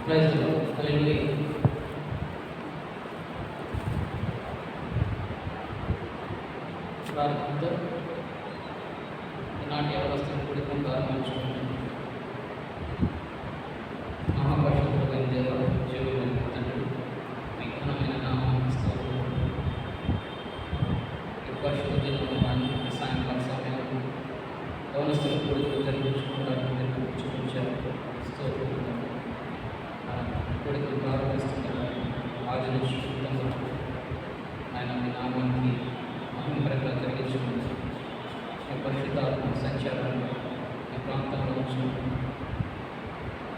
Praise the lord. హల్లెలూయా. ప్రార్థనతో ఈనాటి అవస్థను కూడికను ప్రారంభించుకుంటాం. మహాపరిశుద్ధుడైన దేవ, జీవమైన తండ్రి, మీ ఘనమైన నామానికి స్తోత్రం. ఈ పరిశుద్ధ దినమున సాయంకాల సమయంలో యవనస్తుల కూడికలు జరిపించుకోవడానికి చూపించారు. స్తోత్రం. కూడికలు ప్రారంభిస్తున్నారు. ఆది నుంచి ఆయన మీ నామానికి మహిమకరంగా జరిగించుకుంది. మీ పరిశుద్ధాత్మ సంచారంలో ఈ ప్రాంతంలో ఉంచుకుంటున్నారు.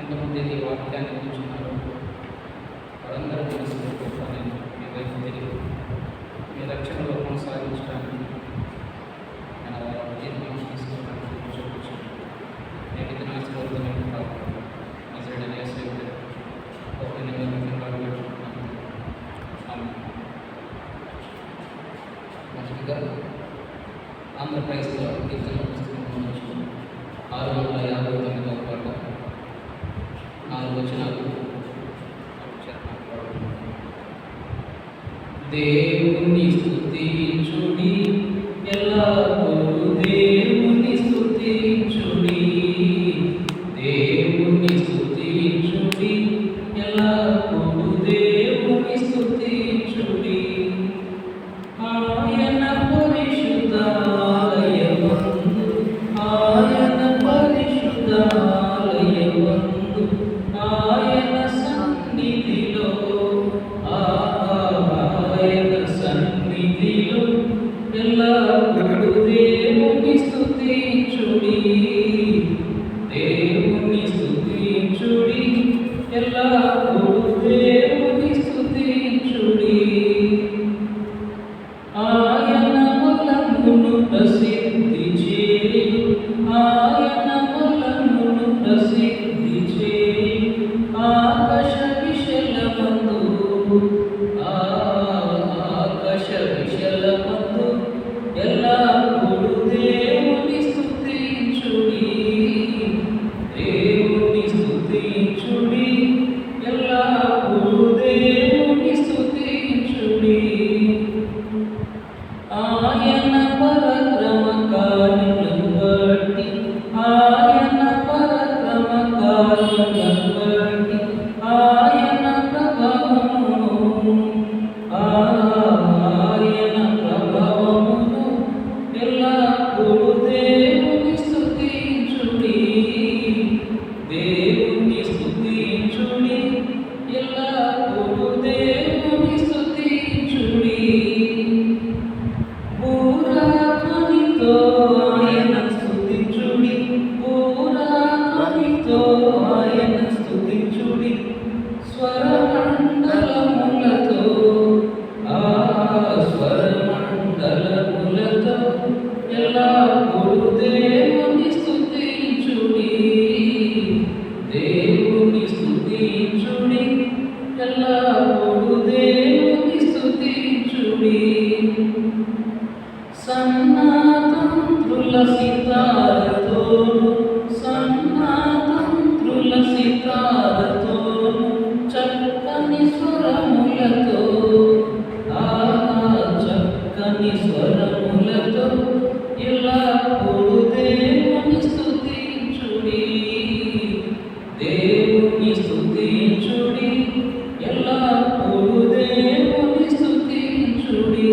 ఎంతమంది ఈ వాక్యాన్ని ఉంచున్నారు వారందరూ తెలుసుకుంటున్నాను. మీ వైపు తిరిగి మీ రక్షణలో కొనసాగించడానికి ఆయన వారి జీవితం తీసుకోవడానికి చూపించారు. నేటి దినాశీర్వాదమైన ప్రార్థన నజరేయుడైన యేసు గొప్ప నిబంధనలు పెట్టుకుంటున్నాను. మొదటిగా ఆంధ్రప్రదేశ్లో కీర్తన పుస్తకం నుంచి 659వ పాట 4 వచనాలు. దేవుని స్తుతించుడి, ఎల్లప్పుడూ దేవుని స్తుతించుడి. దేవుని స్తుతించుడి, ఎల్లప్పుడూ దేవుని స్తుతించుడి. ఆయన పరిశుద్ధాలయమందు, ఆయన పరిశుద్ధాలయమందు, ఆయన సన్నిధిలో, ఆయన సన్నిధిలో ఎల్లప్పుడూ దేవుని స్తుతించుడి. దేవుని స్తుతించుడి, ఎల్లప్పుడూ దేవుని స్తుతించుడి. ఆయన బలమును ప్రసిద్ధి చేయి, ఆయన బలమును ప్రసిద్ధి చేయి. ఆకాశ విశలమందు, ఆకాశ విశలమందు ఎల్లప్పుడూ దేవుని స్తుతించుడి. దేవుని స్తుతించుడి, ఎల్లప్పుడూ దేవుని స్తుతించుడి. ఆయన పరక్రమ కార్యములను బట్టి, ఆయన పరక్రమ కార్యములను బట్టి, ఆయన ప్రభావమును, ఆయన ప్రభావమును ఎల్లప్పుడూ దేవుని స్తుతించుడి. దేవుని స్తుతించుడి, ఎల్లప్పుడూ దేవుని స్తుతించుడి. పూరాధ్వనితో ఆయన స్తుతించుడి, పూరాధ్వనితో ఆయన స్తుతించుడి. స్వరమండలములతో, స్వరమండలములతో ఎల్లప్పుడూ దేవుని స్తుతించుడి. దేవుని స్తుతించుడి, ఎల్లప్పుడూ దేవుని స్తుతించుడి. సన్నాతంత్రుల సితారతోను, సన్నాతంత్రుల సితారతోను, చక్కని స్వరములతో, చక్కని స్వరములతో ఎల్లప్పుడూ దేవుని స్తుతించుడి. దేవుని స్తుతించుడి, ఎల్లప్పుడూ దేవుని స్తుతించుడి.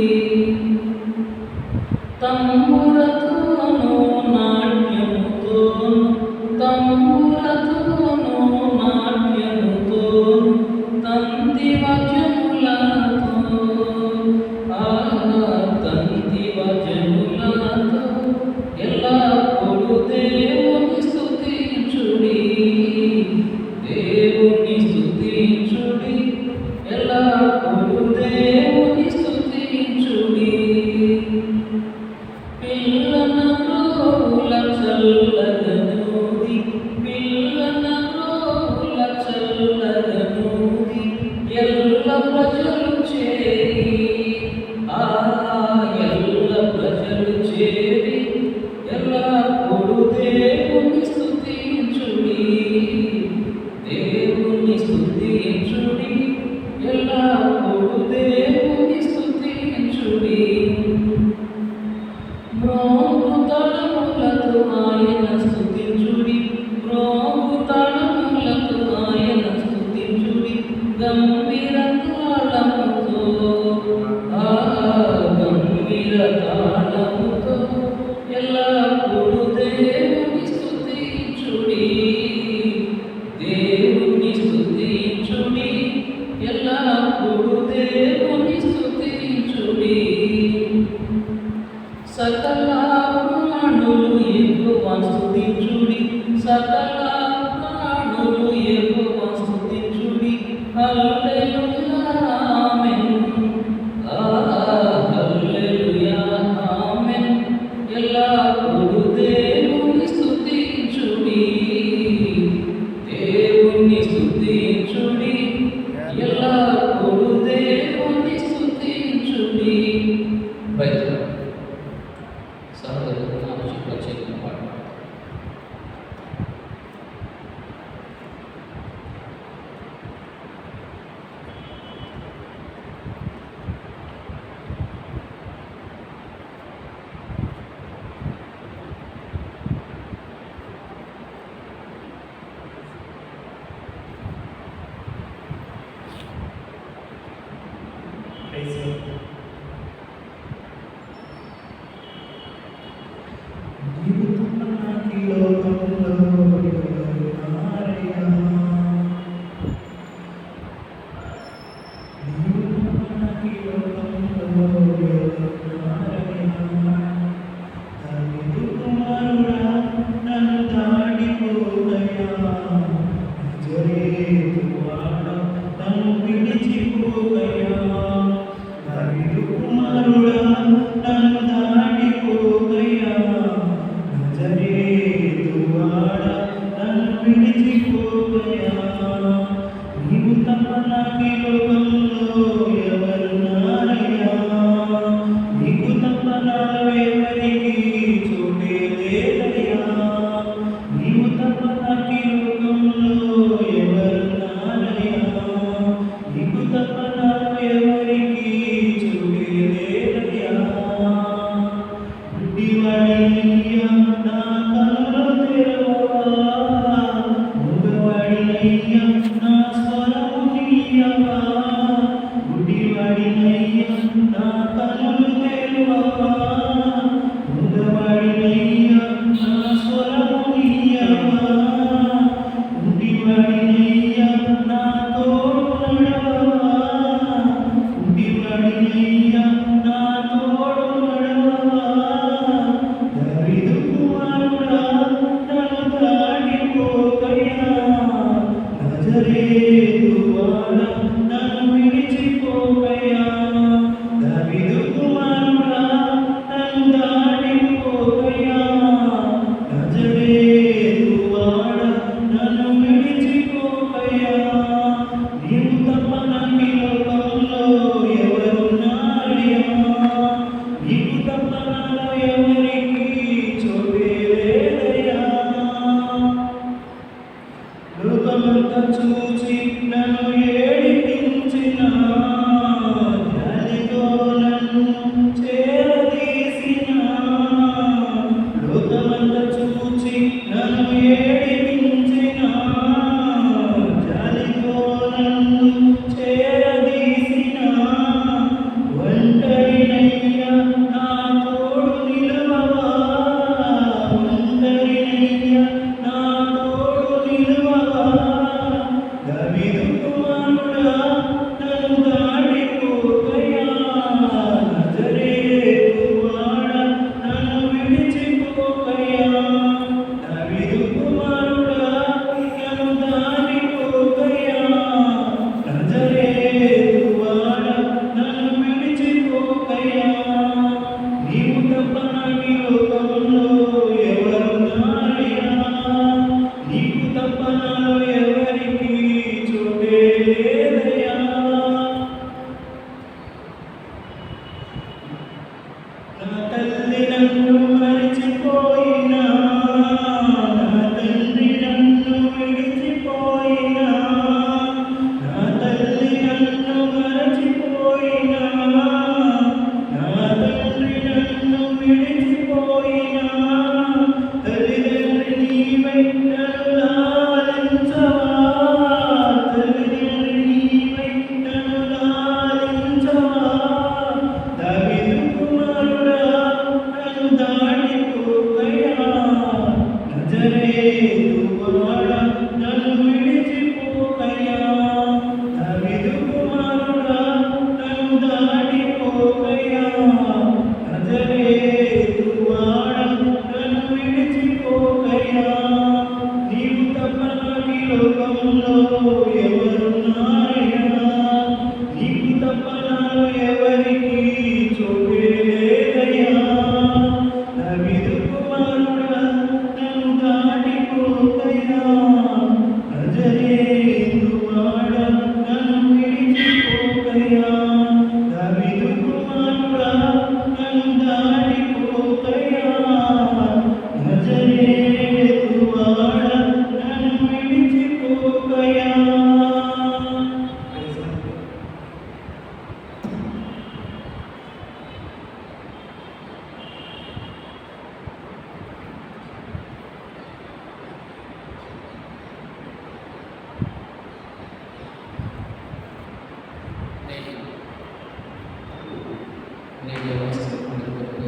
తంబురతోను నాట్యముతోను, తంబురతోను నాట్యముతోను, తంతి వాద్యములతో, తంతి వాద్యములతో ఎల్లప్పుడూ దేవుని స్తుతించుడి. దేవుని స్తుతించుడి, ఎల్లప్పుడూ దేవుని స్తుతించుడి. పిల్ల యెహోవా స్తుతించుడి. హల్లెలూయా ఆమేన్. హల్లెలూయా ఆమేన్. ఎల్లప్పుడూ దేవుని స్తుతించుడి. దేవుని స్తుతించుడి. ఎల్లప్పుడూ దేవుని స్తుతించుడి. ప్రైజ్ సహోదరుడు నామం ప్రత్యేకంగా పాడుతాడు. చూచి నన్ను ఏడిపించిన జాలితో నన్ను చేరదీసిన లోకమంత చూచి నన్ను ఏడిపించిన జాలితో నన్ను చేరదీసిన ఒంటరినయ్యా నా తోడు నిలువవా ఒంటరినయ్యా నా తోడు నిలువవా దావీదు కుమారుడా నన్ను దాటిపోకయ్యా నజరేతు వాడా నన్ను విడిచిపోకయ్యా దావీదు కుమారుడా నన్ను దాటిపోకయ్యా నజరేతు వాడా నన్ను విడిచిపోకయ్యా నీవు తప్ప నాకు ఈ లోకంలో ఎవరున్నారయ్యా నీకు తప్ప నాలో ఎవరికి చోటే లేదయ్యా నా తల్లి నన్ను మరిచిపోయినా నా తండ్రి నన్ను విడిచిపోయినా నా తల్లి నన్ను మరచిపోయినా నా తండ్రి నన్ను విడిచిపోయినా తల్లిదండ్రి నీవై నన్ను లాలించవా తల్లిదండ్రి లోకంలో ఎవరున్నారయ్యా? నీకు తప్ప నాలో ఎవరికి చోటే లేదయ్యా. దావీదు కుమారుడా నన్ను దాటిపోకయ్యా. నజరేతు వాడా నన్ను విడిచిపోకయ్యా. దావీదు కుమారుడా నన్ను దాటిపోకయ్యా. నజరేతు వాడా నన్ను విడిచిపోకయ్యా.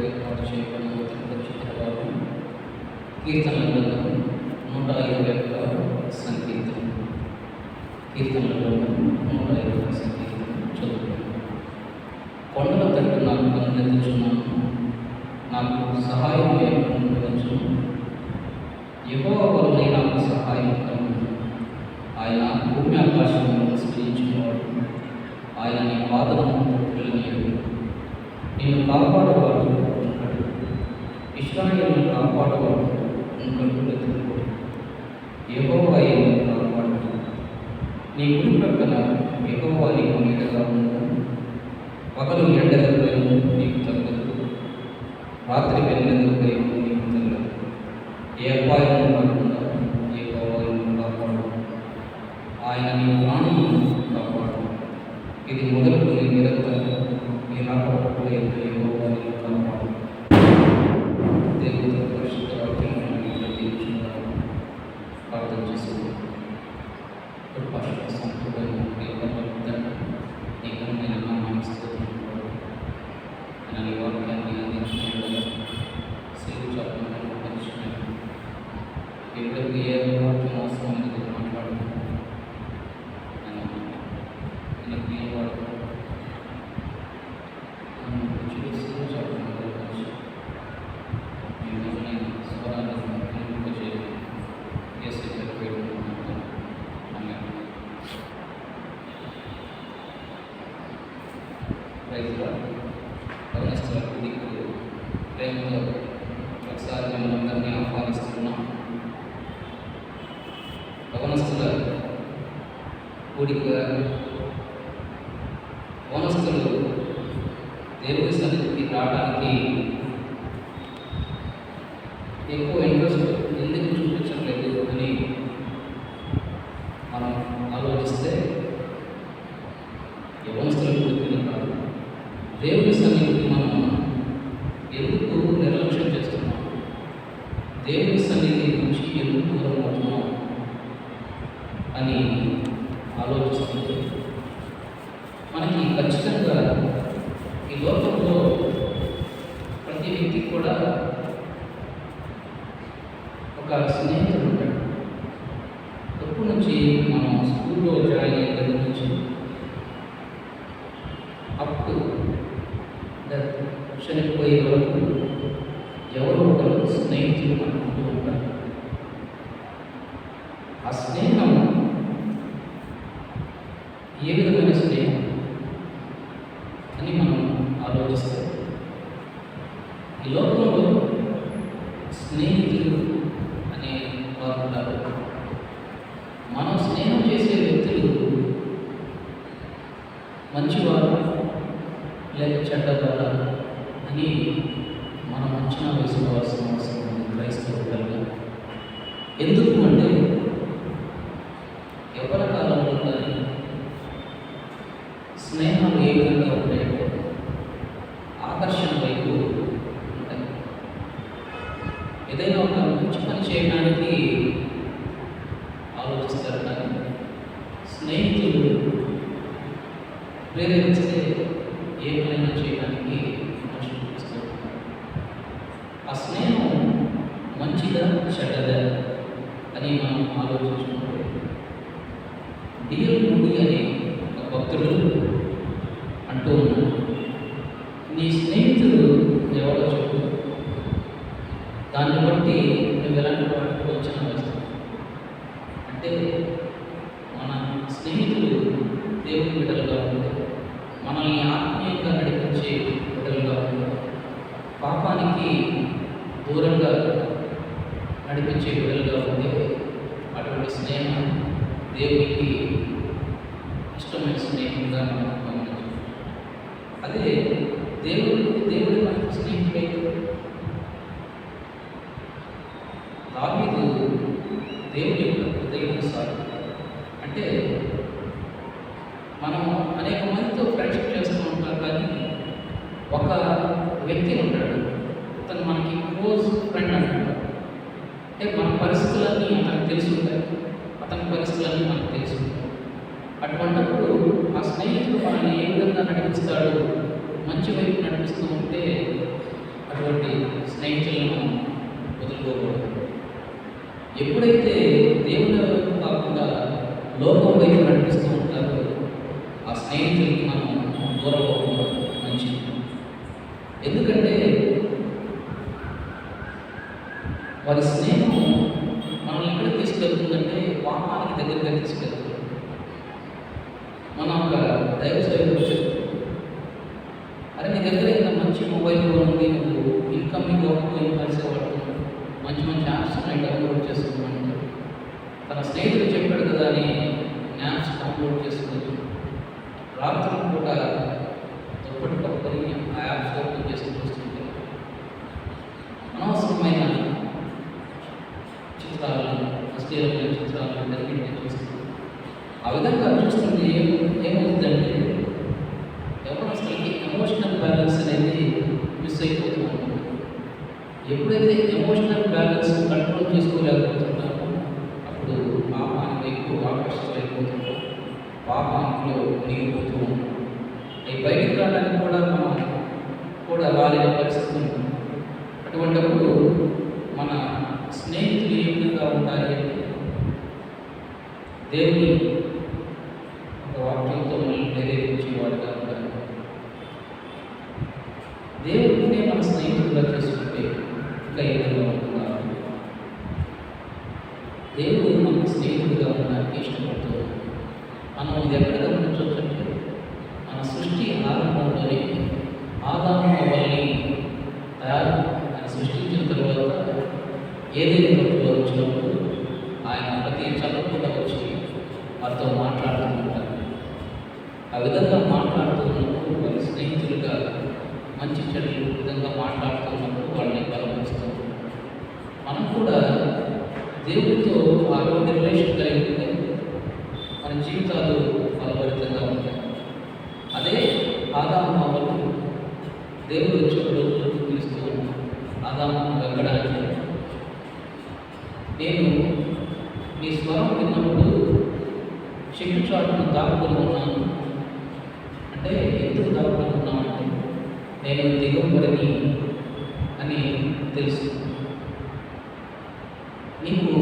ఏర్పాటు చేయబడిన చిత్రవారు కీర్తనలలో 121 సంకీర్తన. కీర్తనలలో 121 సంకీర్తన చదువుతాను. కొండల తట్టు నాకు కన్నెత్తుచున్నాను, నాకు సహాయం ఏర్పడవచ్చు. యెహోవా వలనే నాకు సహాయం కలుగును. ఆయన భూమి ఆకాశములను సృజించినవాడు. ఆయన నీ పాదములను తొట్టిల్లనీయడు. నిన్ను కాపాడువాడు ఉంటాడు. ఇశ్రాయేలును కాపాడువాడు ఉంటాడు. వెతుకువాడు యెహోవా నిన్ను కాపాడు. నీ కుడి ప్రక్కన యెహోవా నీకు నీడగా ఉండదు. పగలు ఎండలపై నీకు తగ్గదు, రాత్రి వెన్నెలపై నీకు తగ్గదు. ఏ అపాయం రాకుండా యెహోవా నిన్ను కాపాడు. ఆయన నీ ప్రాణమును కాపాడు. ఇది మొదలుకొని నిరంతరం నీ రాకడపై యెహోవా నిన్ను కాపాడు. దేవుని పరిశుద్ధ వాక్యాన్ని ప్రతిష్ఠించుకుందాం. ప్రార్థన చేసుకుందాం. సంపూర్ణ నీ ఘనమైన నామాన్ని స్తుతించుకుంటాం. నీ వాక్యాన్ని అందించిన సేవ చాపలను పరిశీలన ఎవరికి ఏ వాక్యం అవసరమైనది మాట్లాడు. ప్రేమతో ఒకసారి మనందరినీ ఆహ్వానిస్తున్నాం. యవనస్తుల కూడిక, యవనస్తులు దేవుని సన్నిధికి రావడానికి ఎక్కువ ఇంట్రెస్ట్ ఎందుకు చూపించట్లేదు అని మనం ఆలోచిస్తే యవనస్తుల కూడికని కాదు, దేవుని సన్నిధికి మనం ఎందుకు నిర్లక్ష్యం చేస్తున్నాం, దేవుని సన్నిధి నుంచి ఎందుకు దూరం అవుతున్నాం అని ఆలోచిస్తుంది. మనకి ఖచ్చితంగా ఈ లోకంలో ప్రతి వ్యక్తికి కూడా ఒక స్నేహితుడు ఉంటాడు. ఎప్పటి నుంచి మనం స్కూల్లో జాయిన్ అయిన దగ్గర నుంచి అప్ టు చనిపోయే వరకు ఎవరో ఒకరు స్నేహితులు అనుకుంటూ ఉంటారు. ఆ స్నేహం ఏ విధమైన స్నేహం అని మనం ఆలోచిస్తే, ఈ లోకంలో స్నేహితులు అనే వారు ఉంటారు. మనం స్నేహం చేసే వ్యక్తులు మంచివారు లేక చెడ్డవారు అని మనం అంచనా వేసుకోవాల్సిన అవసరం ఉంది క్రైస్తవులుగా. ఎందుకు అంటే యవ్వన కాలంలో కానీ స్నేహాలు ఏ విధంగా ఉంటాయంటే ఆకర్షణ వైపు ఉంటాయి. ఏదైనా ఒక మంచి పని చేయడానికి ఆలోచిస్తారు, కానీ స్నేహితులు ప్రేరేపిస్తే ఏ పనైనా చేయడానికి మనుషులు చూస్తారు. ఆ స్నేహం మంచిదా చెడ్డదా అని మనం ఆలోచించుకుంటే, డియర్ మూడి అనే ఒక భక్తుడు అంటూ ఉన్నాడు, నీ స్నేహితుడు ఎవరో చెప్పు, దాన్ని బట్టి నువ్వు ఎలాంటి వాటికి అంచనా వేస్తావు. అంటే మనల్ని ఆత్మీయంగా నడిపించే బిడ్డలుగా ఉంటారు. పాపానికి దూరంగా నడిపించే బిడ్డలుగా ఉంటే అటువంటి స్నేహం దేవునికి ఇష్టమైన స్నేహంగా మనం గమనించాలి. అదే దేవుడి మనకు స్నేహితుడైతే దావీదు దేవుని యొక్క హృదయానుసారం. అంటే మనం అనేక మందితో ఫ్రెండ్షిప్ చేస్తూ ఉంటాం, కానీ ఒక వ్యక్తి ఉంటాడు, అతను మనకి క్లోజ్ ఫ్రెండ్ అంటాడు. అంటే మన పరిస్థితులన్నీ అతనికి తెలిసి ఉంటాయి, అతని పరిస్థితులన్నీ మనకు తెలిసి ఉంటాయి. అటువంటిప్పుడు ఆ స్నేహితుడు మనల్ని ఏ విధంగా నడిపిస్తాడు, మంచి వైపు నడిపిస్తూ ఉంటే అటువంటి స్నేహితులను వదులుకోకూడదు. ఎప్పుడైతే దేవుని వైపు కాకుండా లోకం వైపు నడిపిస్తూ ఉంటారో ఆ స్నేహితులకి మనం దూరం అవ్వడం మంచిది. ఎందుకంటే వారి స్నేహం మనల్ని ఎక్కడ తీసుకెళ్తుందంటే పాపానికి దగ్గరగా తీసుకెళ్తుంది. మన ఒక దైవ సేవకుడు చెప్తాడు, అరే నీ దగ్గర ఇంత మంచి మొబైల్ ఫోన్ ఉంది, నువ్వు ఇన్కమింగ్ అవుట్గోయింగ్ కలిసే వాడుతున్నావు, మంచి మంచి యాప్స్ ఉన్నాయి డౌన్లోడ్ చేసుకున్నాను. తన స్నేహితుడు చెప్పాడు కదా అని యాప్స్ డౌన్లోడ్ చేసుకుని రాత్రి పూట దుప్పటి కప్పుకొని ఆ యాప్స్ ఓపెన్ చేసి చూస్తుంటే అనవసరమైన చిత్రాలను, అశ్లీలమైన చిత్రాలను జరిగింటే చూస్తుంది. ఆ విధంగా చూస్తుంది ఏమవుతుందంటే యవనస్తులకి ఎమోషనల్ బ్యాలెన్స్ అనేది మిస్ అయిపోతూ ఉంటుంది. ఎప్పుడైతే ఎమోషనల్ బ్యాలెన్స్ కంట్రోల్ చేసుకోలేకపోతున్నామో అప్పుడు పాపానికి ఎక్కువ ఆకర్షితులైపోతుంటాం, పాపానికి మునిగిపోతూ ఉంటాం. అవి బయటికి రావడానికి కూడా రాలేని పరిస్థితి ఉంటుంది. అటువంటిప్పుడు మన స్నేహితులు ఏ విధంగా ఉండాలి అంటే దేవుని ఒక వాక్యంతో మనల్ని ప్రేరేపించేవాడుగా ఉండాలి. దేవుడినే మన స్నేహితులుగా చేసుకుంటే ఇంకా ఏ విధంగా ఉంటున్నారు. దేవుడు మనకు స్నేహితుడిగా ఉండడానికి ఇష్టపడుతుంది. మనం ఇది ఎక్కడ గమనించవచ్చంటే మన సృష్టి ఆరంభంలోనే ఆదాము అవ్వల్ని ఆయన సృష్టించిన తర్వాత ఏదైనా తోటలో వచ్చినప్పుడు ఆయన ప్రతి చదవకుండా వచ్చి వారితో మాట్లాడుతూ ఉంటారు. ఆ విధంగా మాట్లాడుతున్నప్పుడు వారి స్నేహితులుగా మంచి చెడులు విధంగా మాట్లాడుతున్నప్పుడు వాళ్ళని బలపరుస్తూ మనం కూడా దేవుడితో అటువంటి రిలేషన్ కలిగి ఉంటే మన జీవితాలు బలపరితంగా ఉంటాయి. అదే ఆదాము అవ్వలు దేవుడు వచ్చేప్పుడు పిలుస్తూ ఆదాము వెళ్ళడానికి, నేను నీ స్వరం విన్నప్పుడు చెట్టు చాటును దాక్కుని ఉన్నాను. అంటే ఎందుకు దాక్కుని ఉన్నామంటే నేను దిగంబరిని అని తెలుసు. నువ్వు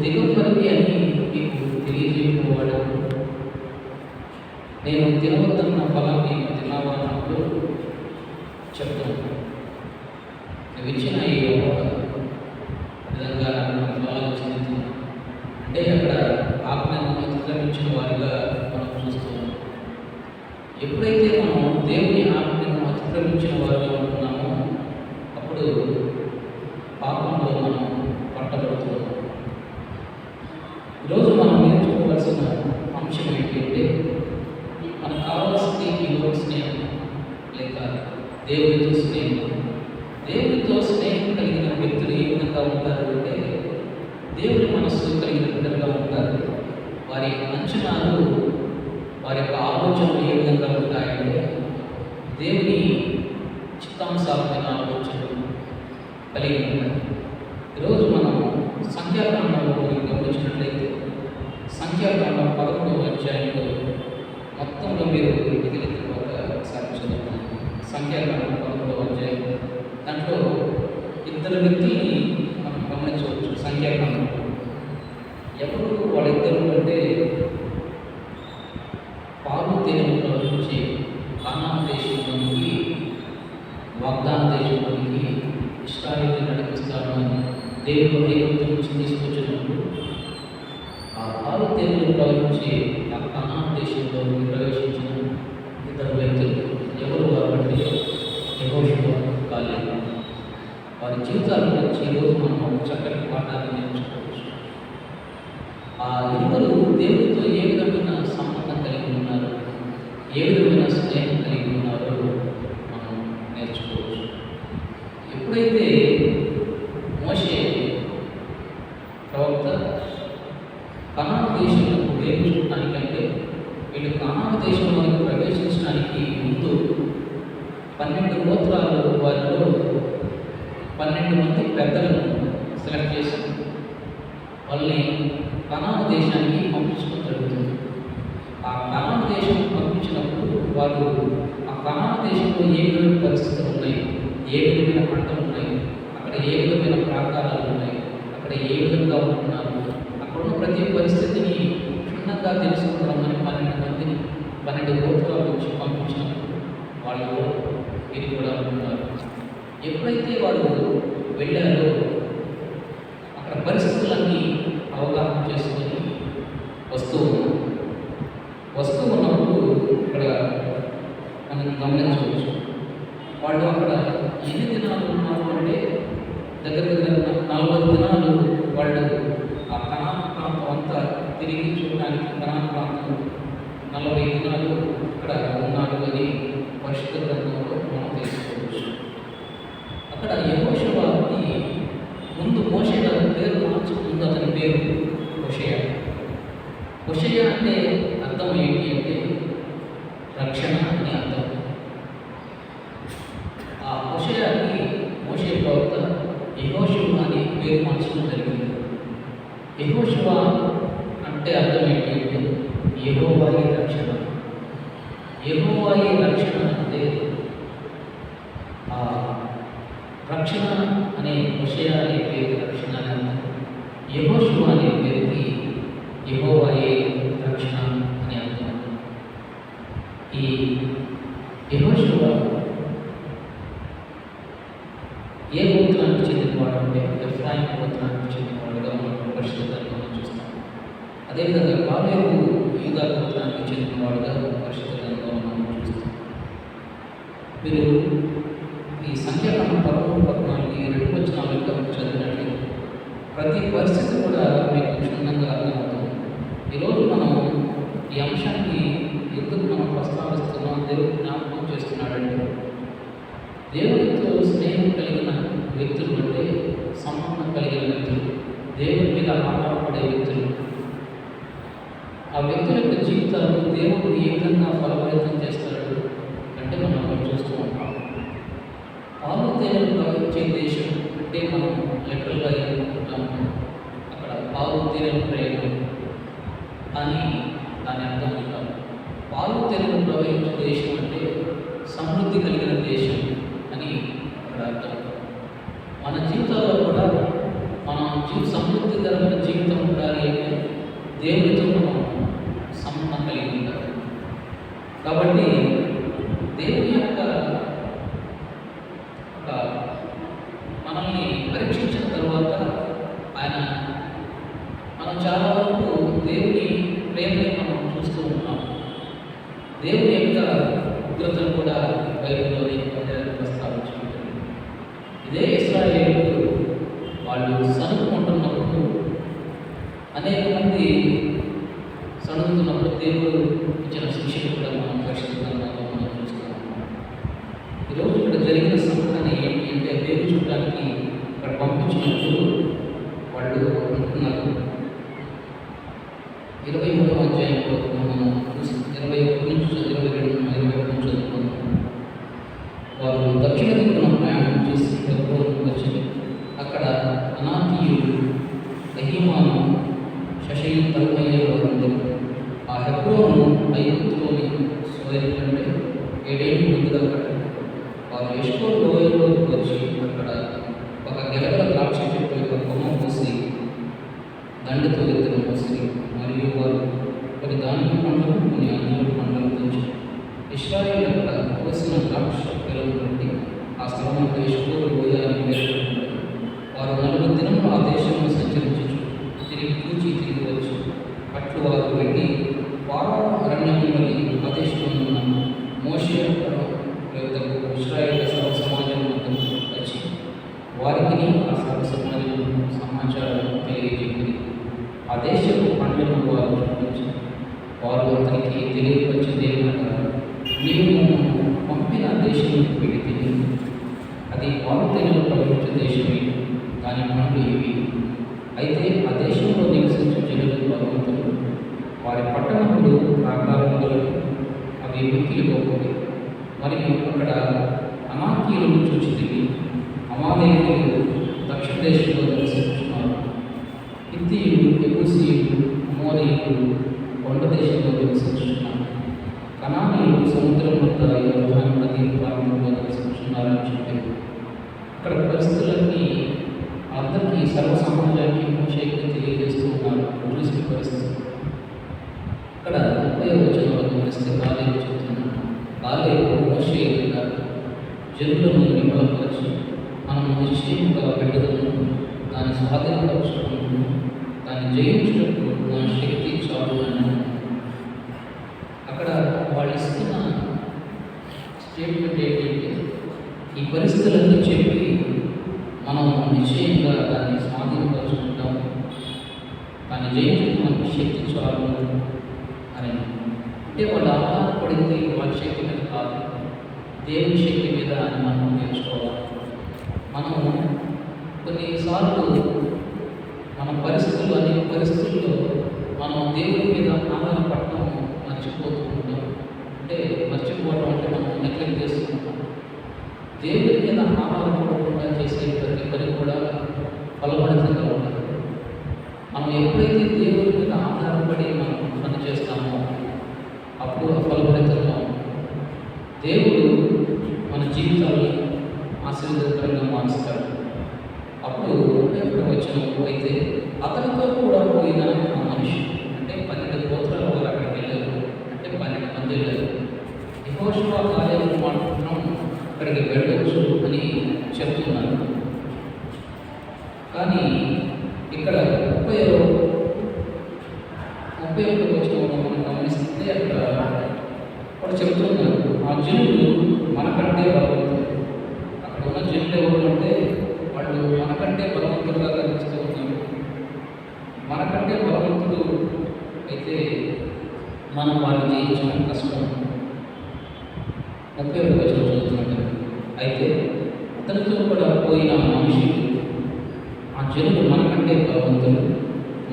దిగంబరిని అని నీకు తెలియజేయవాడు. నేను తినవద్దన్న ఫలాన్ని తిన్నావా అన్నప్పుడు చెప్తాను. నువ్వు ఇచ్చిన ఈ విధంగా నాకు ఆలోచించింది అంటే అక్కడ ఆజ్ఞను అతిక్రమించిన వారిగా మనం చూస్తున్నాం. ఎప్పుడైతే మనం దేవుని ఆజ్ఞను అతిక్రమించిన వారిగా ఉంటున్నామో అప్పుడు పాపంలో మనం పట్టబడుతున్నాం. ఈరోజు మనం నేర్చుకోవాల్సిన అంశం ఏంటంటే మనకు కావాల్సింది ఈ స్నేహం లేక దేవుడితో స్నేహం. దేవుడితో స్నేహం కలిగిన వ్యక్తులు ఏ విధంగా ఉంటారు అంటే దేవుడి మనస్సు కలిగిన బిడ్డలుగా ఉంటారు. వారి అంచనాలు, వారి యొక్క ఆలోచనలు ఏ విధంగా ఉంటాయంటే దేవుని చిత్తానుసారమైన ఆలోచనలు కలిగి ఉంటాయి. ఈరోజు మనం సంఖ్యాకాండంలో గమనించినట్లయితే సంఖ్యాకాండం 11వ అధ్యాయంలో మొత్తంలో మీరు మిగిలిన ఒకసారి చదువుతాం. సంఖ్యాకాండం 11వ అధ్యాయం దాంట్లో ఇద్దరు వ్యక్తుల్ని మనం గమనించవచ్చు. సంఖ్యాకాండం ఎవరు వాళ్ళిద్దరు అంటే పాలు తేనెలో నుంచి కానాను దేశంలోనికి వాగ్దాన దేశంలోనికి ఇశ్రాయేలుని నడిపిస్తాడు అని దేవుడు ఐగుప్తు నుంచి తీసుకొచ్చినప్పుడు ఆ పాలు తేనెలో ప్రవహించి ఆ కానాను దేశంలోకి ప్రవేశించిన ఇద్దరు వ్యక్తులు జీవితాల్లో వచ్చి ఈరోజు మనం ఒక చక్కటి పాఠాన్ని నేర్చుకోవచ్చు. ఆ ఇరువురు దేవుడితో ఏ విధమైన సంబంధం కలిగి ఉన్నారు, ఏ విధమైన స్నేహం కలిగి ఉన్నారో మనం నేర్చుకోవచ్చు. ఎప్పుడైతే మోషే ప్రవక్త కనాను దేశంలో దేవుడు చూడటానికంటే వీళ్ళు కనాను దేశంలోకి ప్రవేశించడానికి ముందు 12 గోత్రాలు వారిలో 12 మంది పెద్దలను సెలెక్ట్ చేసి వాళ్ళని కనాను దేశానికి పంపించడం జరుగుతుంది. ఆ కనాను దేశం పంపించినప్పుడు వారు ఆ కనాను దేశంలో ఏ విధమైన పరిస్థితులు ఉన్నాయి, ఏ విధమైన పంటలు ఉన్నాయి, అక్కడ ఏ విధమైన ప్రాంతాలు ఉన్నాయి, అక్కడ ఏ విధంగా ఉంటున్నారు, అక్కడున్న ప్రతి పరిస్థితిని క్షుణ్ణంగా తెలుసుకుంటామని 12 గోత్రాల నుంచి పంపించినప్పుడు వాళ్ళు వీరు కూడా ఉన్నారు. ఎప్పుడైతే వాళ్ళు వెళ్ళారో అక్కడ పరిస్థితులన్నీ అవగాహన చేసుకొని వస్తూ ఉన్నప్పుడు ఇక్కడ మనం గమనించవచ్చు. వాళ్ళు అక్కడ ఎన్ని దినాలు ఉన్నారు అంటే దగ్గర 40 దినాలు వాళ్ళు ఆ కనాను ప్రాంతం అంతా తిరిగి చూడడానికి కనాను ప్రాంతం 40 దినాలు అక్కడ ఉన్నారు అని పరిశుద్ధ గ్రంథంలో మనం తెలుసుకోవచ్చు. అక్కడ యెహోషువకి ముందు మోషే గారి పేరు మార్చుకుంది, అతని పేరు హోషేయ. హోషేయ అంటే అర్థం ఏంటి అంటే రక్షణ అని అర్థం. ఆ హోషేయకి మోషే ప్రవక్త యెహోషువ అని పేరు మార్చడం జరిగింది. యెహోషువ అంటే అర్థం ఏంటి అంటే యెహోవాయే రక్షణ. యెహోవాయే రక్షణ అంటే రక్షణ అనే హోషేయ అనే పేరు రక్షణ అని అర్థం. యెహోషువ అనే పేరుకి యెహోవాయే రక్షణ అని అర్థం. ఈ యెహోషువ ఏ గోత్రానికి చెందినవాడు అంటే ఎఫ్రాయిం గోత్రానికి చెందినవాడుగా మనం పరిశుద్ధంగా చూస్తాం. అదేవిధంగా కాలేబు యూదా గోత్రానికి చెందినవాడుగా పరిశుద్ధంగా మనం చూస్తాం. మీరు ఈ సంఖ్యాకాండం 13-14 వచనాలుగా చదివినట్లు ప్రతి పరిస్థితి కూడా మీకు క్షుణ్ణంగా అర్థమవుతుంది. ఈరోజు మనం ఈ అంశాన్ని ఎందుకు మనం ప్రస్తావిస్తున్నాం, దేవుడు జ్ఞాపకం చేస్తున్నాడంటే దేవునితో స్నేహం కలిగిన వ్యక్తులు అంటే సంబంధం కలిగిన వ్యక్తులు, దేవుని మీద ఆధారపడే వ్యక్తులు, ఆ వ్యక్తుల యొక్క జీవితాలు దేవుడు ఏ విధంగా ఫలభరితం చేస్తాడు అంటే మనం అక్కడ చూస్తూ ఉంటాం. పాలు తేనెలు ప్రవహించే దేశం అంటే మనం లిటరల్గా ఏమనుకుంటాము, అక్కడ పాలు తేనెలు ప్రయోగం అని దాని అర్థం ఉంటాం. పాలు తేనెలు ప్రవహించే దేశం అంటే సమృద్ధి కలిగిన దేశం అని అక్కడ అర్థం. మన జీవితాల్లో కూడా మనం సమృద్ధికరమైన జీవితం ఉండాలి అంటే దేవునితో మనం సంబంధం కలిగి ఉండాలి. కాబట్టి దేవుని యొక్క మనల్ని పరీక్షించిన తర్వాత మనం చాలా వరకు దేవుని ప్రేమని మనం చూస్తూ ఉంటాం. దేవుని యొక్క ఉగ్రతను కూడా బైబిల్లోని ప్రస్తావించుకుంటుంది. ఇదే ఇశ్రాయేలీయులు వాళ్ళు సనుక్కుంటున్నప్పుడు, అనేక మంది సనుకుతున్నప్పుడు దేవుడు ఇచ్చిన శిక్షను కూడా మనం పరిశుద్ధంగా మనం చూస్తూ ఉంటాం. ఈరోజు ఇక్కడ జరిగిన సంఘటన ఏంటి అంటే దేవుడు చూడడానికి ఇక్కడ పంపించినప్పుడు వాళ్ళు అనుకున్నారు. 23వ అధ్యాయంలో మనం చూసి 21 నుంచి 22 చదువుకున్నాం. వారు దక్షిణ దిక్కున ప్రయాణం చేసి హెబ్రోనుకు వచ్చి అక్కడ అనాకీయుడు అహీమాను షషయి తల్మయ్య వారు ఆ హెబ్రోను ఐగుప్తులోని సోదరి కంటే 7 ఏళ్ళు ముందుగా కట్టారు. వారు ఎష్కోల్ లోయలోకి వచ్చి అక్కడ ఒక గెలగల ద్రాక్ష చెట్టు యొక్క కొమ్మ పూసి దండతో ఎత్తున మోసి, మరియు వారు కొన్ని ధాన్యం పండ్లు కొన్ని అంజూరు పండ్లను తెచ్చి ఇశ్రాయేలు అక్కడ కోసిన ద్రాక్ష పిల్లలు బట్టి ఆ స్థలంలో ఎష్కోల్ లోయ అని పేరు పెట్టారు. వారు 40 దినములు ఆ దేశంలో సంచరించి తిరిగి వచ్చి అట్లు వారు వెళ్ళి పారా అరణ్యంలోని ఆ దేశంలో ఉన్న మోషే ఇశ్రాయేలు సర్వ సమాజం వచ్చి వారికి వారు అతనికి తెలియపరిచింది ఏమనగా, నీవు పంపిన దేశంలోకి వెళితివి, అది పాలు తేనెలు ప్రవహించే దేశమే, దాని పనులు ఇవి. అయితే ఆ దేశంలో నివసించే జనులు బలవంతులు, వారి పట్టణములు ప్రాకారములు, అవి మిక్కిలిపోయి. మరియు అక్కడ అనాకీయులను చూచితివి. అమాలేకీయులు దక్షిణ దేశంలో నివసిస్తున్నారు. హిత్తీయులు, యెబూసీయులు, అమోరీయులు కొండ దేశంలో నివసిస్తున్నారు. కనానీయులు సముద్రం వద్ద యోర్దాను నది ప్రాంతంలో నివసిస్తున్నారని చెప్పారు. ఇక్కడ పరిస్థితులన్నీ అందరికీ సర్వసమాజానికి మోషేకి తెలియజేస్తూ ఉన్నారు. చూసిన పరిస్థితి ఇక్కడ 30వ వచనంలో గమనిస్తే కాలేజీ చెప్తున్నాను. కాలేజీ మోషే జనులను నిమ్మలపరిచి మనం నిశ్చయంగా బిడ్డలను దాన్ని స్వాధీనపరచుకుంటూ దాన్ని జయించినప్పుడు మన శక్తి చాలు అని అక్కడ వాళ్ళు ఇస్తున్న స్టేట్మెంట్ ఏంటంటే, ఈ పరిస్థితులన్నీ చెప్పి మనం నిశ్చయంగా దాన్ని స్వాధీనపరుచుకుంటాం, దాన్ని జయించడం మనకి శక్తి చాలు అని. అంటే వాళ్ళు ఆధారపడింది వాళ్ళ శక్తి మీద కాదు, దేవుని శక్తి మీద అని మనం నేర్చుకోవాలి. మనం కొన్నిసార్లు మన పరిస్థితుల్లో, అనేక పరిస్థితుల్లో మనం దేవుని మీద ఆధారపడటం మర్చిపోతూ ఉంటాం. అంటే మర్చిపోవడం అంటే మనం నెగ్లెక్ట్ చేస్తూ ఉంటాం. దేవుని మీద ఆధారపడకుండా చేసే ప్రతి పని కూడా ఫలభరితంగా ఉంటుంది. మనం ఎప్పుడైతే దేవుని మీద ఆధారపడి మనం పని చేస్తామో అప్పుడు ఫలభరితంగా ఉంటుంది. దేవుడు మన జీవితాన్ని ఆశీర్వాదకరంగా మారుస్తాడు. అప్పుడు వచ్చిన అయితే అతనితో కూడా పోయిన ఆ మనిషి, అంటే 12 గోత్రాల వారు అక్కడికి వెళ్ళారు, అంటే 12 మంది వెళ్ళారు. యెహోషువ కాలేబు మాత్రం అక్కడికి వెళ్ళవచ్చు అని చెప్తున్నారు. కానీ ఇక్కడ 31 వచ్చిన మనం గమనిస్తే అక్కడ కూడా చెప్తున్నారు, ఆ జనులు మనకంటే బలవంతులు. అక్కడ ఉన్న జనులు ఎవరు అంటే వాళ్ళు మనకంటే బలవంతులుగా కనిపిస్తూ ఉన్నారు. మనకంటే బలవంతుడు అయితే మనం వాళ్ళని జయించడం కష్టం. 31 వచనం చదువుతున్నాడు. అయితే అతనితో కూడా పోయిన మనిషి, ఆ జనులు మనకంటే బలవంతులు,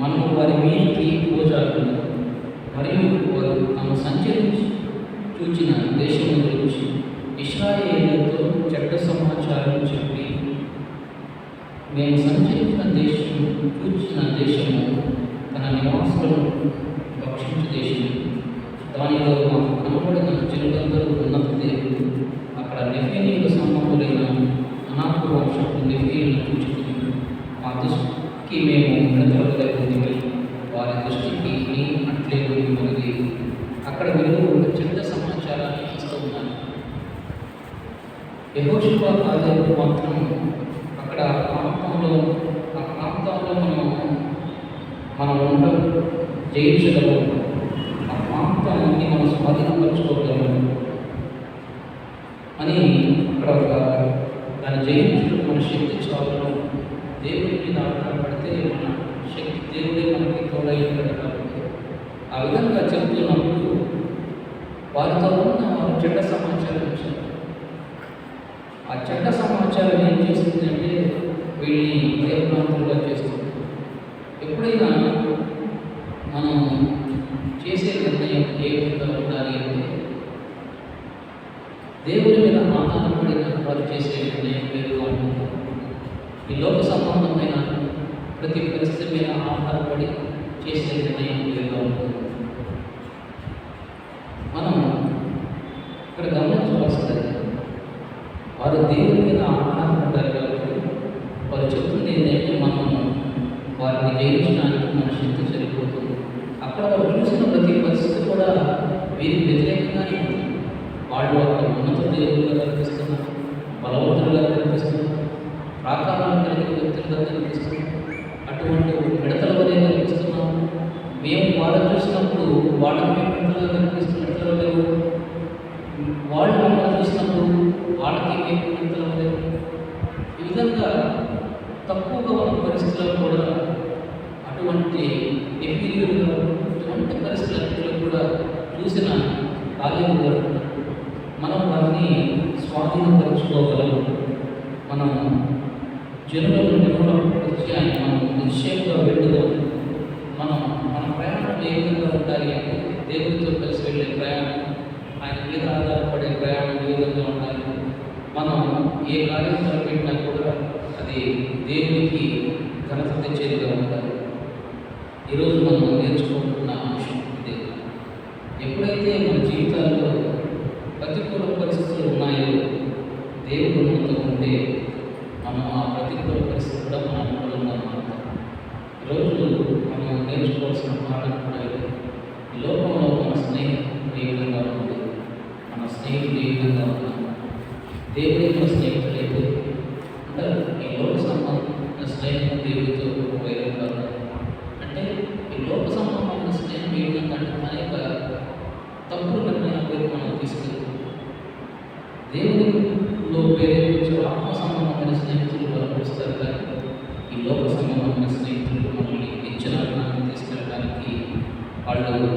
మనము వారి మీదికి పూజారులు, మరియు వారు తాము సంచరించి చూచిన దేశం గురించి ఇశ్రాయేలుతో చెడ్డ సమాచారం చెప్పి, మేము సంచరించిన దేశం, చూచిన దేశము తన నివాసులను భక్షించు దేశం, దానిలో మాకు కనబడిన జనులందరూ ఉన్నత దేవుడు, అక్కడ నెఫీయులకు సంబంధులైన అనాకు వంశపు నెఫీయులను చూచుకుని మా దృష్టికి మేము విడతలుగా పొందివి, వారి దృష్టికి నీ అట్లే పొంది అక్కడ మీరు చెడ్డ సమాచారాన్ని ఇస్తూ ఉన్నారు. యెహోషువ కాలేబు మాత్రం అక్కడ ఆ ప్రాంతంలో మనం ఉండడం జయించగలము, ఆ ప్రాంతాన్ని మనం స్వాధీనపరచుకోగలము అని అక్కడ దాన్ని జయించడం మన శక్తి చాలు. దేవుడి మీద ఆధారపడితే మన శక్తి, దేవుడే మనకి తోడైపోయాడు కాబట్టి ఆ విధంగా చెప్తున్నప్పుడు వారితో ఉన్న చెడ్డ సమాచారం వచ్చింది. ఆ చెడ్డ సమాచారం ఏం చేస్తుందంటే వీళ్ళని భయభ్రాంతులుగా చేస్తుంది. ఎప్పుడైనా మనం చేసే నిర్ణయం ఏ విధంగా ఉండాలి అంటే, దేవుడి మీద ఆధారపడిన వారు చేసే నిర్ణయం వేరుగా ఉంటుంది. ఈ లోక సంబంధమైన ప్రతి పరిస్థితి మీద ఆధారపడి చేసే నిర్ణయం వేరుగా ఉంటుంది. మనం ఇక్కడ గమనించవలసింది, వారు దేవుడి మీద ఆధారపడ్డారు కాబట్టి వారు చెప్తుంది ఏంటంటే మనం వారిని జయించడానికి మన శక్తి సరిపోతుంది. అక్కడ వారు చూసిన ప్రతి పరిస్థితి కూడా వీరికి వ్యతిరేకంగానే ఉంటుంది. వాళ్ళు అక్కడ ఉన్నత దేవులుగా కనిపిస్తున్నారు, బలవంతులుగా కనిపిస్తున్నారు, ప్రాకారాలు కలిగిన వ్యక్తులుగా కనిపిస్తున్నారు, అటువంటి మిడతల వలె కనిపిస్తున్నాం. మేము వాళ్ళని చూసినప్పుడు వాళ్ళకి మేము మిడతలుగా కనిపిస్తున్నట్లు లేవు, వాళ్ళు మమ్మల్ని చూసినప్పుడు వాళ్ళకి మేము మిడతలు లేవు. ఈ విధంగా తక్కువగా ఉన్న పరిస్థితుల్లో కూడా అటువంటి ఎఫీరియల్గా, అటువంటి పరిస్థితులన్నింటిలో కూడా చూసిన రాజేంద్ర గారు మనం వారిని స్వాధీనపరచుకోగలము. మనం జనుల నుండి కూడా వచ్చి ఆయన మనం నిశ్చయంగా వెళ్ళుదాం. మన ప్రయాణం ఏ విధంగా ఉండాలి అంటే దేవుడితో కలిసి వెళ్ళే ప్రయాణం, ఆయన మీద ఆధారపడే ప్రయాణం ఏ విధంగా ఉండాలి. మనం ఏ కార్యం తలపెట్టినా కూడా అది దేవునికి ఘనత తెచ్చేదిగా ఉండాలి. ఈరోజు మనం నేర్చుకుంటున్న అంశం ఇదే. ఎప్పుడైతే మన జీవితాల్లో ప్రతికూల పరిస్థితులు ఉన్నాయో దేవుడు మనతో ఉంటే మనం ఆ ప్రతికూల పరిస్థితి కూడా మన అనుకూలంగా మారుతాం. ఈరోజు మనం నేర్చుకోవాల్సిన పాఠం కూడా ఇది. ఈ లోకంలో మన స్నేహం ఏ విధంగా ఉంది, మన స్నేహితులు ఏ విధంగా ఉన్నాం. దేవుడే మన స్నేహితులైతే అంటారు ఈ లోక సంబంధమైన స్నేహం దేవుడితో వైరంగా అంటే ఈ లోక సంబంధమైన స్నేహం ఏ విధంగా అంటే అనేక తప్పుడు నిర్ణయాలు మనం తీసుకెళ్తాం. దేవుడిలో ప్రేరేపించే ఆత్మ సంబంధమైన స్నేహితులు బలపరుస్తారు, కానీ ఈ లోక సంబంధమైన స్నేహితులు మనల్ని ఇచ్చిన జ్ఞానం తీసుకెళ్ళడానికి వాళ్ళు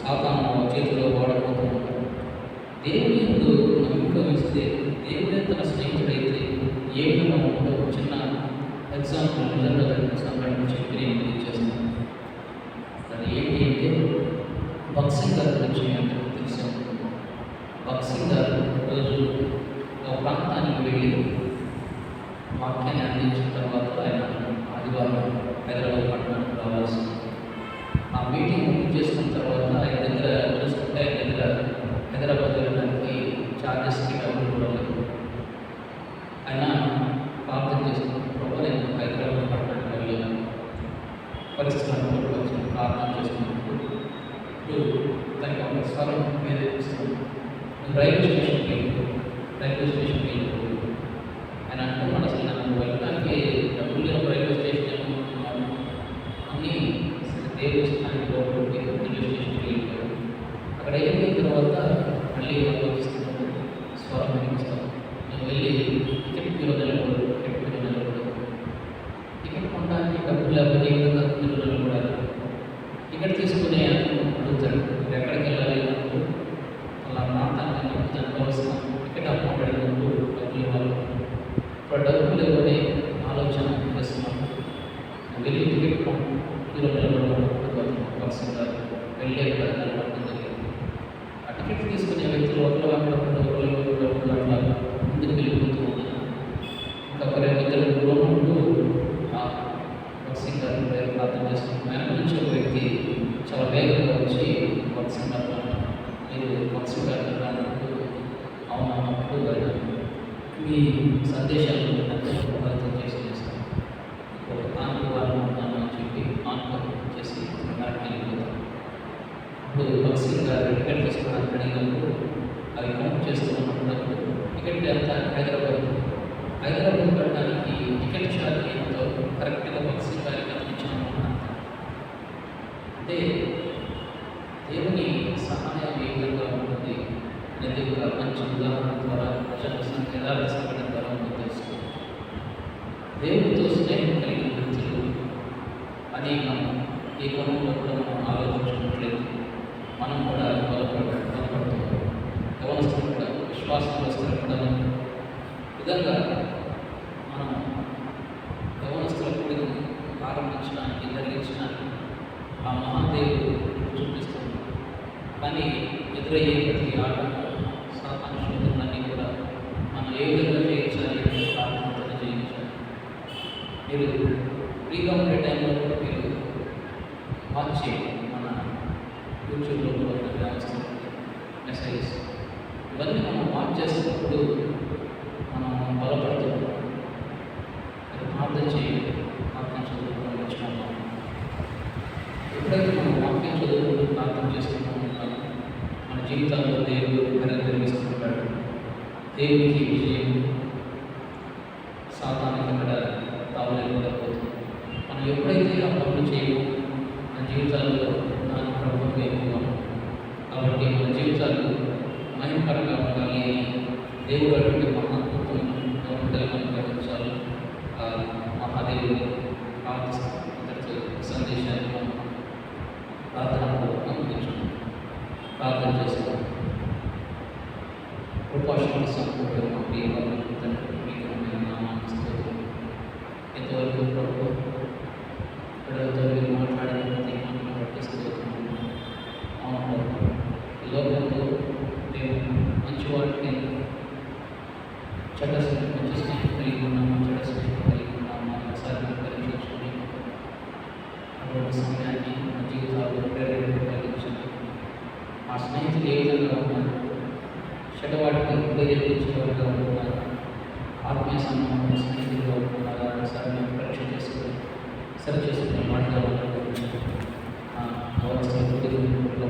సాతాను చేతిలో వాడబోతూ ఉంటారు. దేవుని ముందు నమ్మకం ఇస్తే దేవుడే తన స్నేహితుడైతే ఏ విధంగా ఉంటుందో చిన్న ఎగ్జాంపుల్ నిజంగా సంఘటన చెప్పి నేను తెలియజేస్తాను. అది ఏంటి అంటే బక్సింగ్ గారి గురించి అంటే తెలిసాను. బక్సింగ్ గారు రోజు ఒక ప్రాంతానికి వెళ్ళి వాక్యాన్ని అందించిన తర్వాత ఆయన ఆదివారం హైదరాబాద్ పట్టణానికి రావాల్సి ఆ మీటింగ్ చేసుకున్న తర్వాత ఆయన దగ్గర చూసుకుంటే ఆయన దగ్గర హైదరాబాద్ వెళ్ళడానికి ఛార్జెస్కి డబ్బులు కూడా లేదు. ఆయన ప్రార్థన చేసుకున్నప్పుడు నేను హైదరాబాద్ పట్టణానికి వెళ్ళాను. పరిస్థితులు అనుకూలంగా వచ్చిన ప్రార్థన చేసుకున్నప్పుడు ఇప్పుడు దానికి ఒక స్వరం మీద ఇస్తాను. రైల్వే స్టేషన్కి వెళ్ళిపోయి ఆయన అంటున్నాడు, అసలు నాకు వెళ్ళడానికి డబ్బులు లేని రైల్వే స్టేషన్ ఏమనుకుంటున్నాను అన్నీ దేవస్థానానికి లోపలికి రైల్వే స్టేషన్కి వెళ్ళిపోయాడు. అక్కడ వెళ్ళిన తర్వాత మళ్ళీ ఆలోచిస్తున్నాను, స్వరం వినిపిస్తాను. నేను వెళ్ళి టికెట్ క్యూలో నిలబడు, టికెట్ కొనడానికి డబ్బులు లేకపోతే ఏ విధంగా క్యూలో నిలబడాలి. టికెట్ తీసుకునే అడుగుతాడు, ఎక్కడికి వెళ్ళాలి అన్నప్పుడు అలా ప్రాంతాన్ని దానికోసం టికెట్ అమౌంట్ అడిగినప్పుడు డబ్బులు ఇవ్వాలి. ఇప్పుడు డబ్బులు ఇవ్వని ఆలోచన చేస్తున్నాను. వెళ్ళి టికెట్ క్యూలో నిలబడడం వెళ్ళే నిలబడడం జరిగింది. ఆ టికెట్ తీసుకునే వ్యక్తులు ఒకరు అట్లా ముందుకు వెళ్ళిపోతూ ఉన్నారు. ఇంకా ఇద్దరు ఉన్నప్పుడు బక్సింగ్ గారు ప్రార్థన చేస్తున్నాను. వెనక నుంచి ఒక వ్యక్తి చాలా వేగంగా వచ్చి బక్సింగ్ గారు మీరు బక్సింగ్ గారు అన్నప్పుడు అవునప్పుడు మీ సందేశాలు ప్రభావితం చేస్తాను. ఒక ఆన్కు వాళ్ళు ఉన్నామని చెప్పి ఆన్కు చేసి గారికి వెళ్ళిపోతాను. ఇప్పుడు బక్సింగ్ గారు టికెట్ తీసుకోవడానికి అడిగినప్పుడు అవి కౌంట్ చేస్తూ ఉన్నప్పుడు టికెట్ ఎంత హైదరాబాద్ పెట్టడానికి టికెట్ ఛార్జ్ ఎంతో కరెక్ట్గా బక్సింగ్ గారికి అందించాము. అంటే దేవుని సహాయం ఏ విధంగా ఉంటుంది అనేది ఒక మంచి ఉదాహరణ ద్వారా యథార్థ సంఘటన ద్వారా మనం తెలుసుకోవాలి. దేవుడితో స్నేహం కలిగిన వ్యక్తులు అది మనం ఏ కోణంలో కూడా మనం ఆలోచించినట్లయితే మనం కూడా బలపడుతాం. యవనస్తులు కూడా విశ్వాసంలో స్థిరపడాలని విధంగా మనం యవనస్తుల కూడా ప్రారంభించడానికి జరిగించడానికి ఆ మహాదేవుడు చూపిస్తుంది. కానీ ఎదురయ్యే ప్రతి ఆటంకం సాతాను శోధనలన్నీ కూడా మనం ఏ విధంగా చేయించాలి ప్రార్థనతో చేయించాలి. మీరు ఫ్రీగా ఉండే టైంలో కూడా మీరు వాచ్ చేయండి. మన యూట్యూబ్లో కూడా మెసేజెస్ ఇవన్నీ మనం వాచ్ చేసినప్పుడు మనం బలపడుతున్నాం. ప్రార్థన చేయండి. వాక్యం చదువుకోవడం నేర్చుకుంటాం. ఎప్పుడైతే మనం వాక్యం చదువుకుంటూ ప్రార్థన చేసుకుంటూ ఉంటామో మన జీవితాల్లో దేవుడు జరిగిస్తుంటాడు. దేవునికి విజయం సాధారణంగా కూడా తావలేకపోతుంది. మనం ఎప్పుడైతే ఆ పనులు చేయమో మన జీవితాల్లో దాని ప్రభావం ఎక్కువ. కాబట్టి మన జీవితాలు మహిమకరంగా ఉండాలి అని దేవుడు అటువంటి మహాత్మత్వం మనం గ్రహించాలి. మహాదేవుని ప్రార్థిస్తూ సందేశాన్ని మనం ప్రార్థన అందించుకుంటాం. ప్రార్థన చేస్తాం. కృపాశక్తి సంపూర్ణ మా ప్రియ తండ్రి మీకు నేను నామాన్ని స్తోత్రం. ఇంతవరకు ప్రభు పిల్లలతో మీరు మాట్లాడిన ప్రతి మాటను బట్టి స్తోత్రం. అవును ప్రభు, ఈ లోకంలో మేము మంచి వాటిని మంచి స్నేహం కలిగి ఉన్నాము, చెడ్డ స్నేహం కలిగి ఉన్నాము. ఒకసారి మేము పరీక్షించుకుని అటువంటి సమయాన్ని మన జీవితాల్లో ప్రేరణ కలిగించండి. మా స్నేహితులు ఏ విధంగా ఉన్నారు, చెడ్డవాటికి ప్రేరేపించేవారుగా ఉంటున్నారు, ఆత్మీయ సంబంధం స్నేహితులుగా ఉంటున్నారా ఒకసారి మేము పరీక్ష చేసుకుని సరి చేసుకునే వాటిగా అవసరం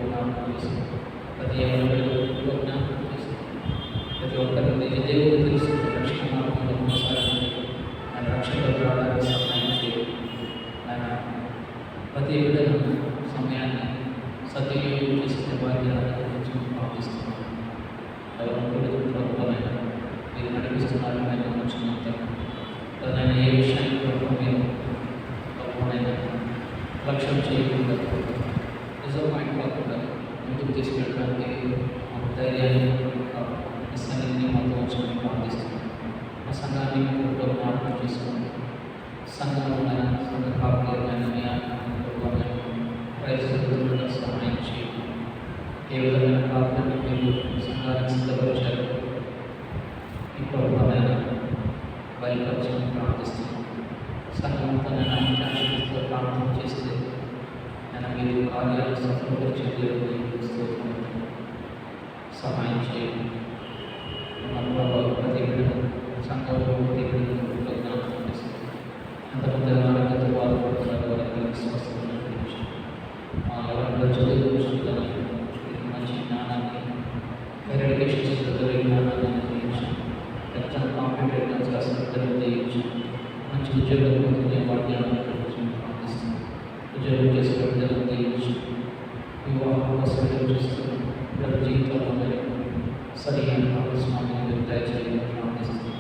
జ్ఞాపకం చేసుకుని ప్రతి ఎవరిలో జ్ఞాపకం చేసుకుని ప్రతి ఒక్కరి నిజ దేవుడు తెలుసు రక్షణ మార్గంలో కొనసాగండి. ఆయన రక్షణలో రావడానికి సహాయం చేయండి. ఆయన ప్రతి విధంగా సమయాన్ని సద్వినియోగం చేసుకునే బాధ్యత ప్రార్థిస్తున్నాను. ఎవరు ప్రభుత్వమైన మీరు నడిపిస్తున్నారు ఆయన వచ్చినంత ఆయన ఏ విషయాన్ని ప్రభుత్వం మీరు ప్రభుత్వమైన లక్ష్యం చేయకుండా నిజమైన కాకుండా ముందుకు తీసుకెళ్ళడానికి మాకు ధైర్యాన్ని సన్నిధిని మాతో వచ్చి ప్రార్థిస్తున్నాం. ఆ సంఘాన్ని కూడా మార్పు చేసుకోండి. సంఘంలో సంఘ కాపులమైన రైతులకు సహాయం చేయండి. ఏ విధమైన కాపులను మీరు సంఘానికి సిద్ధపరిచారు ఇప్పుడు బయలుపరచమని ప్రార్థిస్తున్నాం. సంఘంతో నేను ప్రార్థన చేస్తే నేను మీరు కార్యాలు సఫలపరిచే సహాయం చేయండి. ప్రతి సంఘంలో ప్రతి జ్ఞాపకం చేస్తుంది. ఎంతమంది అనారోగ్యంతో బాధపడుతున్నారు వారికి విశ్వాసం ఎవరిలో చదువుకుంటున్నారు మంచి జ్ఞానాన్ని హైయర్ ఎడ్యుకేషన్ జ్ఞానాన్ని అందించి ఎగ్జామ్ కాంపిటేటివ్ ఎగ్జామ్స్ రాసినట్టు చేయించి మంచి ఉద్యోగాలు పొందుకునే వాక్యాలను ప్రార్థిస్తున్నాం. ఉద్యోగం చేసే విద్యను చేయించి వివాహం కోసం చూస్తున్న పిల్లల జీవితంలో సరైన భాగస్వామ్యాన్ని దయచేయాలని ప్రార్థిస్తున్నాం.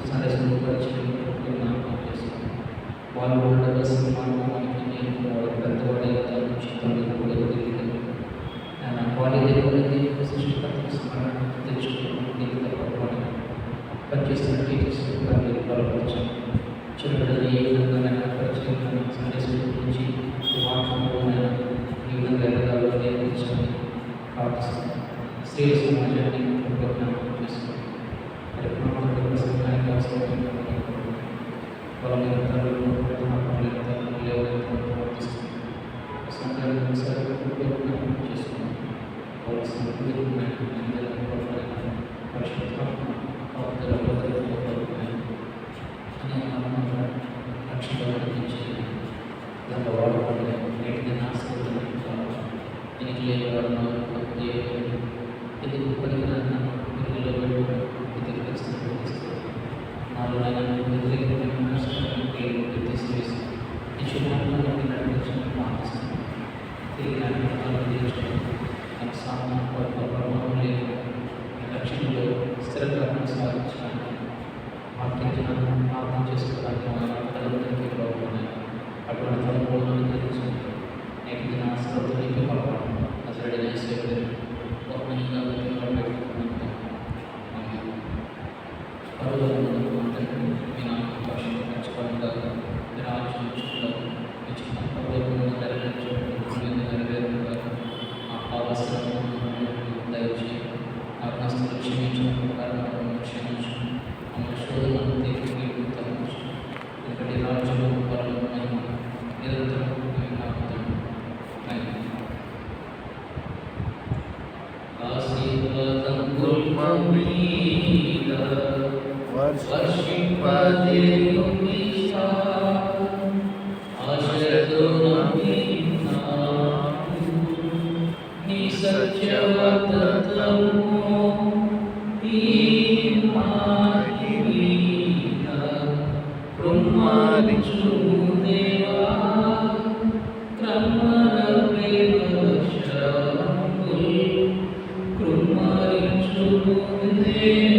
సండే స్కూల్ పరిచయం జ్ఞాపకం చేస్తున్నాం. వాళ్ళు ఉండగా సినిమాకి నేను పెద్దవాడి వాడి దగ్గర స్మరణ తెచ్చుకుని పనిచేస్తున్న టీచర్స్ మీరు బలపరచండి. చిన్నపిల్లలు ఏ విధంగా పరిచయం సండే స్కూల్ నుంచి వాక్యంలో ఈ విధంగా ఎదగాలో నేర్పించమని ప్రార్థిస్తున్నాం. స్త్రీ సమాజాన్ని జ్ఞాపకం చేసుకోండి. సమాజానికి అవసరం బలమైన తల్లులు సంఘాన్ని జ్ఞాపకం చేసుకున్నాం. వాళ్ళ సంస్కృతి రక్షణ నుంచి దాంట్లో వాడుకోండి. నేటికి నాశనం దీనికి లేవడం ఇది పరికరాన్ని పిల్లలు ఇది పరిస్థితి నాలో తీసివేసి ఈ శుభ్రంగా నడిపించడం ప్రార్థిస్తున్నాను. తిరిగి నాకు సామాన్య ప్రభావం లేదు. లక్ష్యంలో స్థిరంగా కొనసాగించడానికి వాక్యం ప్రార్థన చేసుకోవడానికి తల్లిదండ్రులకి బాగున్నాయి. అటువంటి తలపోలను తెలుసుకుంటాం. నేటి నా శ్రద్ధకి పడతాను. అసలు సేవలు గొప్పగా పెట్టుకున్నాను. ఖచ్చితంగా రాజ్యంలో నెరవేరుగా ఆ అవసరం దయచేసి ఆ కష్టం క్షమించడం క్షమించు మన శోధనను తీర్చి తగ్గించు. ఇక్కడి రాజ్యంలో నిరంతరం ఆశీర్వాదం వర్షింపదే ఆశతో నీ సత్యవదతము ఈ మాటి మీద కృమారించు దేవా క్రమణ ప్రేమ కృమారించు దేవా